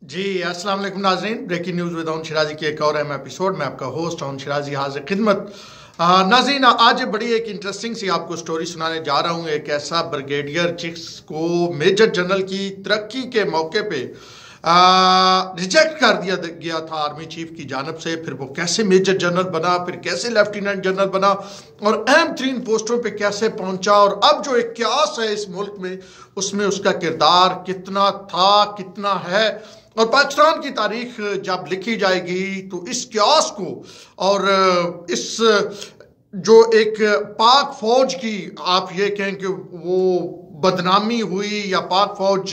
जी अस्सलाम वालेकुम नाजरीन। Breaking news with Aun Shirazi के एक और अहम एपिसोड में आपका होस्ट ओन शिराजी हाजिर खिदमत। नाजरीन, आज बड़ी एक इंटरेस्टिंग सी आपको स्टोरी सुनाने जा रहा हूँ। एक ऐसा ब्रिगेडियर जिसको मेजर जनरल की तरक्की के मौके पे रिजेक्ट कर दिया गया था आर्मी चीफ की जानब से। फिर वो कैसे मेजर जनरल बना, फिर कैसे लेफ्टिनेंट जनरल बना और अहम तरीन पोस्टों पे कैसे पहुंचा, और अब जो एक क्यास है इस मुल्क में उसमें उसका किरदार कितना था, कितना है। और पाकिस्तान की तारीख जब लिखी जाएगी तो इस क्यास को और इस जो एक पाक फौज की आप ये कहें कि वो बदनामी हुई या पाक फौज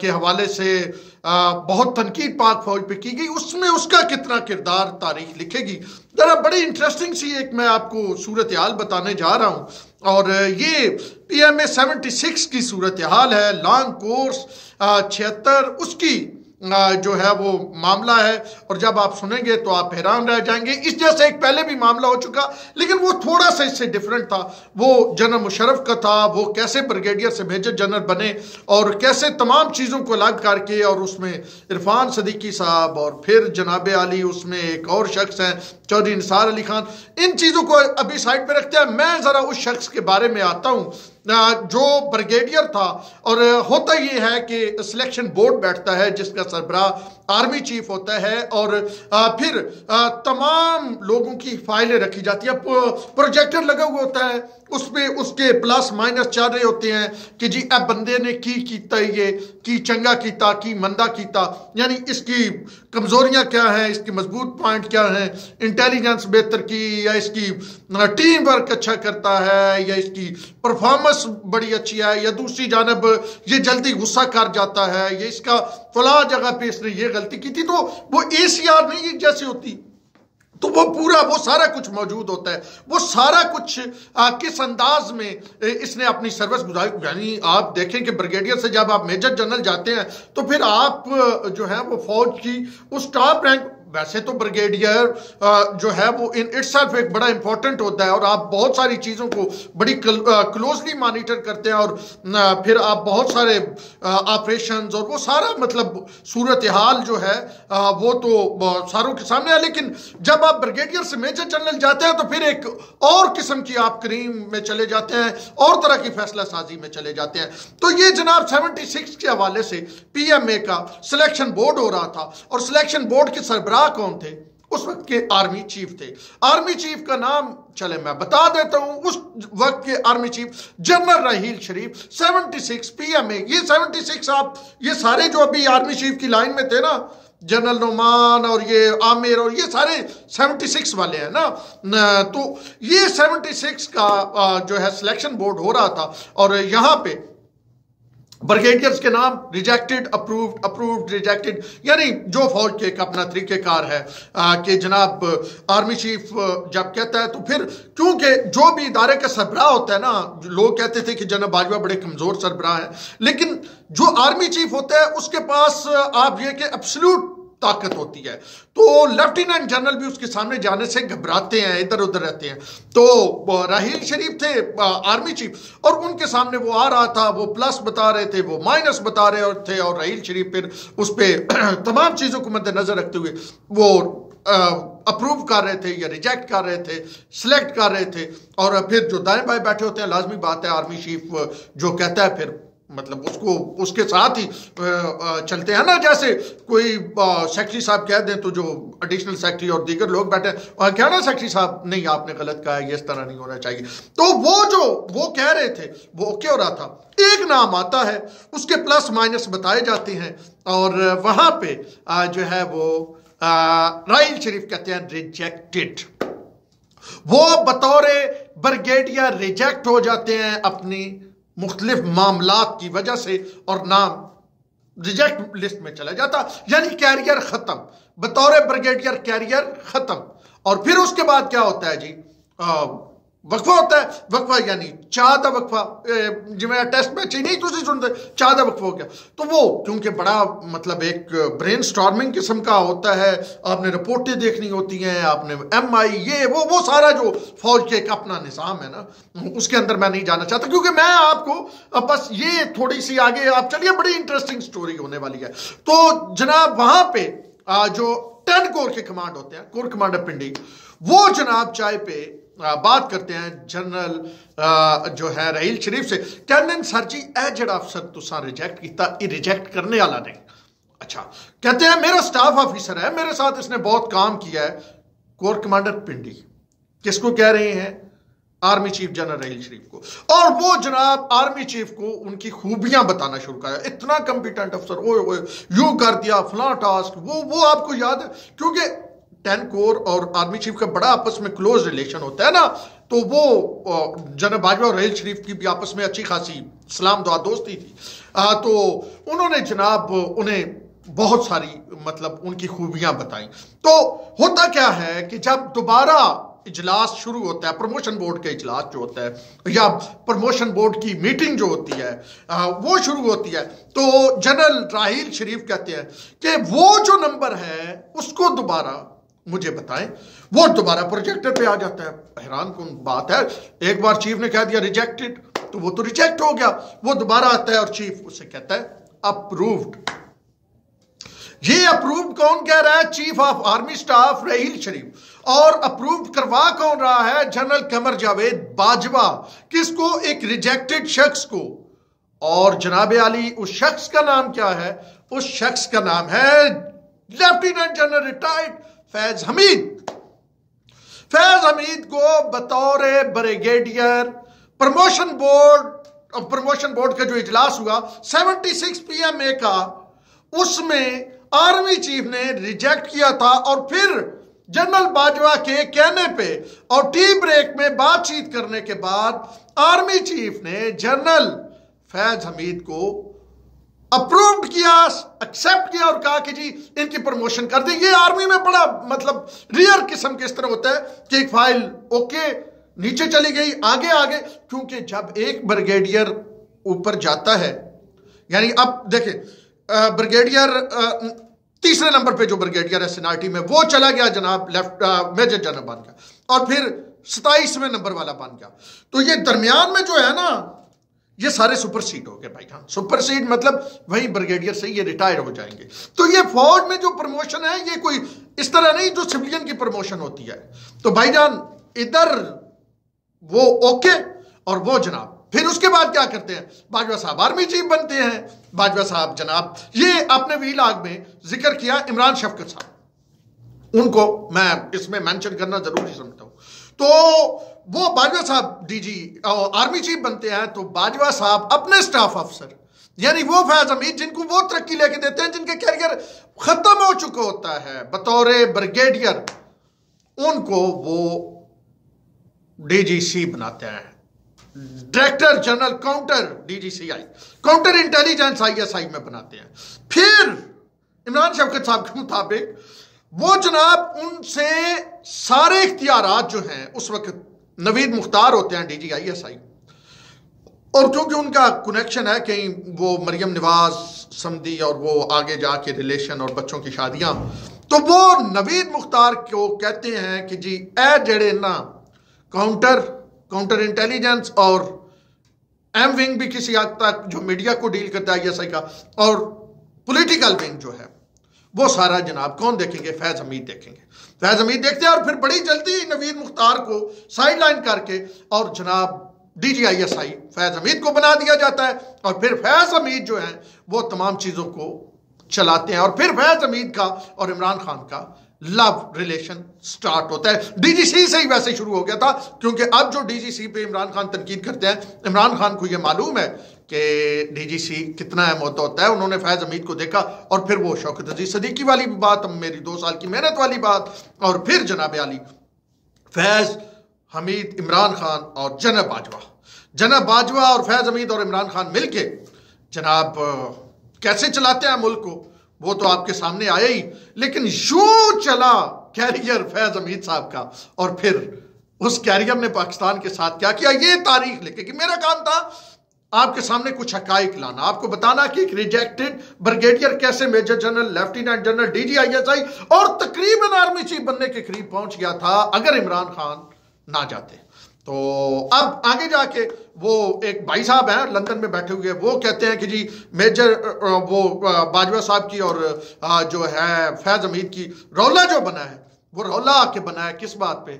के हवाले से बहुत तनकीद पाक फौज पे की गई, उसमें उसका कितना किरदार तारीख लिखेगी। जरा बड़ी इंटरेस्टिंग सी एक मैं आपको सूरत हाल बताने जा रहा हूँ। और ये PMA 76 की सूरत हाल है। लॉन्ग कोर्स 76 उसकी जो है वो मामला है। और जब आप सुनेंगे तो आप हैरान रह जाएंगे। इस जैसे एक पहले भी मामला हो चुका, लेकिन वो थोड़ा सा इससे डिफरेंट था। वो जनरल मुशर्रफ का था, वो कैसे ब्रिगेडियर से मेजर जनरल बने और कैसे तमाम चीज़ों को अलग करके, और उसमें इरफान सदीकी साहब और फिर जनाब अली, उसमें एक और शख्स हैं चौधरी निसार अली खान। इन चीज़ों को अभी साइड पे रखते हैं। मैं ज़रा उस शख्स के बारे में आता हूँ जो ब्रिगेडियर था। और होता ये है कि सिलेक्शन बोर्ड बैठता है जिसका सरबराह आर्मी चीफ होता है, और फिर तमाम लोगों की फाइलें रखी जाती है। प्रोजेक्टर लगा हुआ होता है, उसमें उसके प्लस माइनस चल रहे होते हैं कि जी अब बंदे ने कीता ये की चंगा कीता की मंदा कीता, यानी इसकी कमजोरियां क्या हैं, इसकी मजबूत पॉइंट क्या हैं, इंटेलिजेंस बेहतर की, या इसकी टीम वर्क अच्छा करता है, या इसकी परफॉर्मेंस बड़ी अच्छी है, या दूसरी जानब ये जल्दी गुस्सा कर जाता है, ये इसका फला जगह पे इसने ये गलती की थी। तो वो ACR नहीं जैसी होती, तो वो पूरा वो सारा कुछ मौजूद होता है। वो सारा कुछ किस अंदाज में इसने अपनी सर्विस गुजारी। यानी आप देखें कि ब्रिगेडियर से जब आप मेजर जनरल जाते हैं तो फिर आप जो है वो फौज की उस टॉप रैंक, वैसे तो ब्रिगेडियर जो है वो इन इटसेल्फ एक बड़ा इंपॉर्टेंट होता है, और आप बहुत सारी चीज़ों को बड़ी क्लोजली मॉनिटर करते हैं, और फिर आप बहुत सारे ऑपरेशंस और वो सारा मतलब सूरत हाल जो है वो तो सारों के सामने है। लेकिन जब आप ब्रिगेडियर से मेजर जनरल जाते हैं तो फिर एक और किस्म की आप क्रीम में चले जाते हैं, और तरह की फैसला साजी में चले जाते हैं। तो ये जनाब 76 के हवाले से PMA का सिलेक्शन बोर्ड हो रहा था, और सिलेक्शन बोर्ड के सरबराह कौन थे उस वक्त के? आर्मी चीफ थे। आर्मी चीफ का नाम चले मैं बता देता हूं। उस वक्त के आर्मी चीफ जनरल राहील शरीफ। 76 PMA, ये 76 आप ये सारे जो अभी आर्मी चीफ की लाइन में थे ना, जनरल नोमान और ये आमिर और ये सारे 76 वाले हैं ना। तो ये 76 का जो है सिलेक्शन बोर्ड हो रहा था, और यहां पे ब्रिगेडियर्स के नाम रिजेक्टेड, अप्रूव्ड, अप्रूव्ड, रिजेक्टेड, यानी जो फौज के एक अपना तरीकेकार है कि जनाब आर्मी चीफ जब कहता है तो फिर, क्योंकि जो भी इदारे का सरबराह होता है ना, लोग कहते थे कि जनाब बाजवा बड़े कमजोर सरबराह है, लेकिन जो आर्मी चीफ होता है उसके पास आप ये कि एब्सोल्यूट ताकत होती है। तो लेफ्टिनेंट जनरल भी उसके सामने जाने से घबराते हैं, इधर उधर रहते हैं। तो राहील शरीफ थे आर्मी चीफ, और उनके सामने वो आ रहा था, वो प्लस बता रहे थे, वो माइनस बता रहे थे, और राहील शरीफ फिर उस पर तमाम चीज़ों को मद्देनजर रखते हुए वो अप्रूव कर रहे थे या रिजेक्ट कर रहे थे, सिलेक्ट कर रहे थे। और फिर जो दाएं बाएं बैठे होते हैं, लाजमी बात है आर्मी चीफ जो कहता है फिर मतलब उसको उसके साथ ही चलते हैं ना। जैसे कोई सेक्रेटरी साहब कह दें तो जो एडिशनल सेक्रेटरी और दीगर लोग बैठे और क्या ना, सेक्रेटरी साहब नहीं आपने गलत कहा है, ये इस तरह नहीं होना चाहिए। तो वो जो वो कह रहे थे वो ओके हो रहा था। एक नाम आता है, उसके प्लस माइनस बताए जाते हैं, और वहां पे जो है वो राहील शरीफ कहते हैं रिजेक्टेड। वो बतौर ब्रिगेडियर रिजेक्ट हो जाते हैं अपनी मुख्तलिफ मामलात की वजह से, और नाम रिजेक्ट लिस्ट में चला जाता, यानी कैरियर खत्म, बतौर ब्रिगेडियर कैरियर खत्म। और फिर उसके बाद क्या होता है जी, वक्फा होता है, वक्फा यानी चाह दा वक्फा, जिवें टेस्ट मैच ही नहीं तुम सुनते, चाह दा वक्फा हो गया। तो वो क्योंकि बड़ा मतलब एक ब्रेन स्टॉर्मिंग किस्म का होता है, आपने रिपोर्टें देखनी होती हैं, आपने MI ये वो सारा जो फौज के एक अपना निज़ाम है ना, उसके अंदर मैं नहीं जाना चाहता, क्योंकि मैं आपको बस ये थोड़ी सी आगे आप चलिए, बड़ी इंटरेस्टिंग स्टोरी होने वाली है। तो जनाब वहां पे जो 10 कोर के कमांड होते हैं, कोर कमांडर पिंडी, वो जनाब चाय पे बात करते हैं जनरल जो है राहील शरीफ से, कहते सर जी ए जड़ा अफसर तुसा रिजेक्ट किया, ये रिजेक्ट करने वाला नहीं। अच्छा, कहते हैं मेरा स्टाफ ऑफिसर है, मेरे साथ इसने बहुत काम किया है। कोर कमांडर पिंडी किसको कह रहे हैं? आर्मी चीफ जनरल राहील शरीफ को। और वो जनाब आर्मी चीफ को उनकी खूबियां बताना शुरू किया, इतना कंपिटेंट अफसर, ओए यूं कर दिया, फला टास्क, वो आपको याद है, क्योंकि 10 कोर और आर्मी चीफ का बड़ा आपस में क्लोज रिलेशन होता है ना, तो वो जनरल बाजवा और राहील शरीफ की भी आपस में अच्छी खासी सलाम दुआ दोस्ती थी। तो उन्होंने जनाब उन्हें बहुत सारी मतलब उनकी खूबियां बताई। तो होता क्या है कि जब दोबारा इजलास शुरू होता है, प्रमोशन बोर्ड का इजलास जो होता है या प्रमोशन बोर्ड की मीटिंग जो होती है वो शुरू होती है, तो जनरल राहील शरीफ कहते हैं कि वो जो नंबर है उसको दोबारा मुझे बताएं। वो दोबारा प्रोजेक्टर पे आ जाता है। हैरान कौन बात है, एक बार चीफ ने कह दिया रिजेक्टेड, तो वो तो रिजेक्ट हो गया। वो दोबारा आता है और चीफ उससे कहता है अप्रूव्ड। ये अप्रूव कौन कह रहा है? चीफ ऑफ आर्मी स्टाफ राहील शरीफ। और अप्रूव करवा कौन रहा है? जनरल कमर जावेद बाजवा। किसको? एक रिजेक्टेड शख्स को। और जनाब आली उस शख्स का नाम क्या है? उस शख्स का नाम है lieutenant general retired Faiz Hamid. Faiz Hamid को बतौर ब्रिगेडियर प्रमोशन बोर्ड का जो इजलास हुआ 76 PM का, उसमें आर्मी चीफ ने रिजेक्ट किया था। और फिर जनरल बाजवा के कहने पे और टी ब्रेक में बातचीत करने के बाद आर्मी चीफ ने जनरल फैज हमीद को अप्रूव्ड किया, एक्सेप्ट किया और कहा कि जी इनकी प्रमोशन कर दें। ये आर्मी में बड़ा मतलब रियर किस्म के इस तरह होता है कि एक फाइल ओके नीचे चली गई, आगे, क्योंकि जब एक ब्रिगेडियर ऊपर जाता है, यानी अब देखें ब्रिगेडियर तीसरे नंबर पे जो ब्रिगेडियर है सीनियरिटी में, वो चला गया जनाब मेजर जनरल बन गया, और फिर 27वें नंबर वाला बन गया। तो ये दरमियान में जो है ना, ये सारे सुपरसीड हो गए भाई। हाँ, सुपरसीड मतलब वही ब्रिगेडियर से ये रिटायर हो जाएंगे। तो ये फौज में जो प्रमोशन है, ये कोई इस तरह नहीं जो सिविलियन की प्रमोशन होती है। तो भाईजान इधर वो ओके, और वो जनाब फिर उसके बाद क्या करते हैं? बाजवा साहब आर्मी चीफ बनते हैं। बाजवा साहब जनाब, ये आपने वीलाग में जिक्र किया इमरान शफकत साहब, उनको मैं इसमें मेंशन करना जरूरी समझता हूं। तो वो बाजवा साहब डीजी आर्मी चीफ बनते हैं, तो बाजवा साहब अपने स्टाफ अफसर, यानी वो फैज हमीद जिनको वो तरक्की लेके देते हैं, जिनके कैरियर खत्म हो चुका होता है बतौर ब्रिगेडियर, उनको वो DGC बनाते हैं, director general counter DGCI, counter intelligence ISI में बनाते हैं। फिर इमरान शफकत साहब के मुताबिक वो जनाब उनसे सारे इख्तियारात जो हैं, उस वक्त नवीद मुख्तार होते हैं DG ISI, और क्योंकि उनका कनेक्शन है कहीं वो मरियम नवाज समदी और वो आगे जाके रिलेशन और बच्चों की शादियां, तो वो नवीद मुख्तार को कहते हैं कि जी ए जड़े ना काउंटर इंटेलिजेंस और एम विंग भी किसी हद तक जो मीडिया को डील करता है ISI का, और पॉलिटिकल विंग जो है वो सारा जनाब कौन देखेंगे? फैज हमीद देखेंगे। फैज हमीद देखते हैं, और फिर बड़ी जल्दी नवीद मुख्तार को साइडलाइन करके और जनाब DG ISI फैज हमीद को बना दिया जाता है। और फिर फैज हमीद जो है वो तमाम चीजों को चलाते हैं, और फिर फैज हमीद का और इमरान खान का लव रिलेशन स्टार्ट होता है। DGC से ही वैसे शुरू हो गया था, क्योंकि अब जो DGC पे इमरान खान तनकीद करते हैं, इमरान खान को यह मालूम है कि DGC कितना अहम होता है। उन्होंने फैज हमीद को देखा, और फिर वो शौकत अजीज सदीकी वाली बात, मेरी 2 साल की मेहनत वाली बात, और फिर जनाब आली फैज हमीद, इमरान खान और जनरल बाजवा और फैज हमीद और इमरान खान मिलके जनाब कैसे चलाते हैं मुल्क को, वो तो आपके सामने आया ही। लेकिन यूं चला कैरियर फैज हमीद साहब का, और फिर उस कैरियर ने पाकिस्तान के साथ क्या किया, ये तारीख लिखे कि मेरा काम था आपके सामने कुछ हकाइक लाना, आपको बताना कि एक रिजेक्टेड ब्रिगेडियर कैसे major general, lieutenant general, DGISI और तकरीबन आर्मी चीफ बनने के करीब पहुंच गया था अगर इमरान खान ना जाते। तो अब आगे जाके वो एक भाई साहब हैं लंदन में बैठे हुए, वो कहते हैं कि जी मेजर वो बाजवा साहब की और जो है फैज हमीद की रौला जो बना है, वो रौला आके बना है किस बात पे,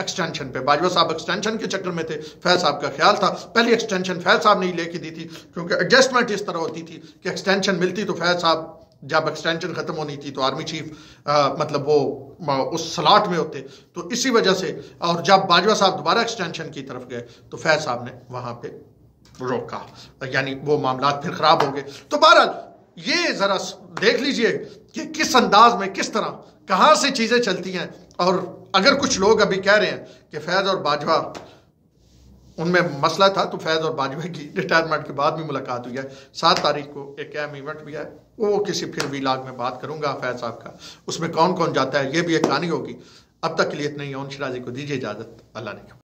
एक्सटेंशन पे। बाजवा साहब एक्सटेंशन के चक्कर में थे, फैज साहब का ख्याल था पहली एक्सटेंशन फैज साहब ने ही लेके दी थी, क्योंकि एडजस्टमेंट इस तरह होती थी कि एक्सटेंशन मिलती तो फैज साहब जब एक्सटेंशन खत्म होनी थी तो आर्मी चीफ मतलब वो उस स्लॉट में होते, तो इसी वजह से। और जब बाजवा साहब दोबारा एक्सटेंशन की तरफ गए तो फैज साहब ने वहां पे रोका, यानी वो मामला फिर खराब हो गए। तो बहरहाल ये जरा देख लीजिए कि किस अंदाज में, किस तरह, कहां से चीजें चलती हैं। और अगर कुछ लोग अभी कह रहे हैं कि फैज और बाजवा उनमें मसला था, तो फैज और बाजवा की रिटायरमेंट के बाद भी मुलाकात हुई है। 7 तारीख को एक अहम इवेंट भी है, वो किसी फिर व्लॉग में बात करूंगा फैज साहब का, उसमें कौन कौन जाता है ये भी एक कहानी होगी। अब तक के लिए इतना ही। शिराजी को दीजिए इजाजत, अल्लाह ने।